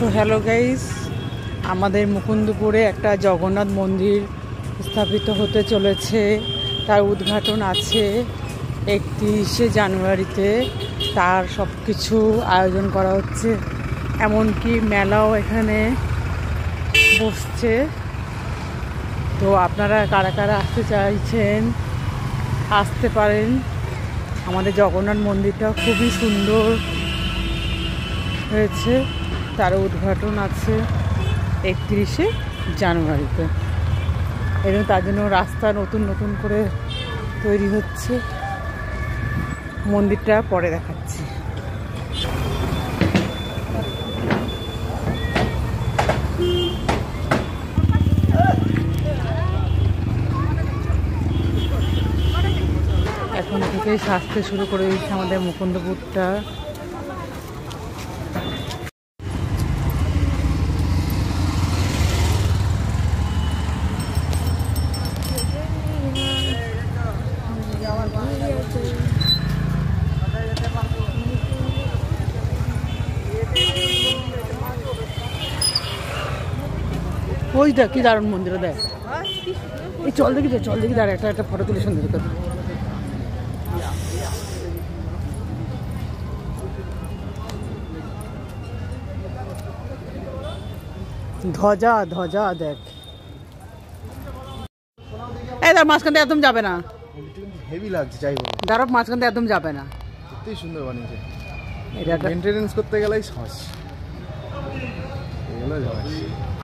তো hello guys, আমাদের মুকুন্দপুরে একটা জগন্নাথ মন্দির স্থাপিত হতে চলেছে। তার উদ্ঘাটন আছে 31শে জানুয়ারিতে। তার সব কিছু আয়োজন করা হচ্ছে, এমনকি মেলাও এখানে বসছে। তো আপনারা কারা কারা আসতে চাইছেন আসতে পারেন। আমাদের জগন্নাথ মন্দিরটা খুবই সুন্দর হয়েছে। তার উদ্ঘাটন আছে 31শে জানুয়ারিতে এবং তার জন্য রাস্তা নতুন নতুন করে তৈরি হচ্ছে। মন্দিরটা পরে দেখাচ্ছি। এখন থেকেই সাজতে শুরু করে দিচ্ছে আমাদের মুকুন্দপুরটা। ওইটা কি দারুণ মন্দির, দেখ এই চল দেখি দাঁড়া, একটা ফটো তুলে সুন্দর করে। ধ্বজা দেখ, এই তার মাঝখান দিয়ে একদম যাবে না, হেভি লাগছে। যাই হোক, দাঁড়াও, মাঝখান দিয়ে একদম যাবে না। সত্যিই সুন্দর বানিয়েছে। এটা মেইনটেনেন্স করতে গেলেই সমস্যা।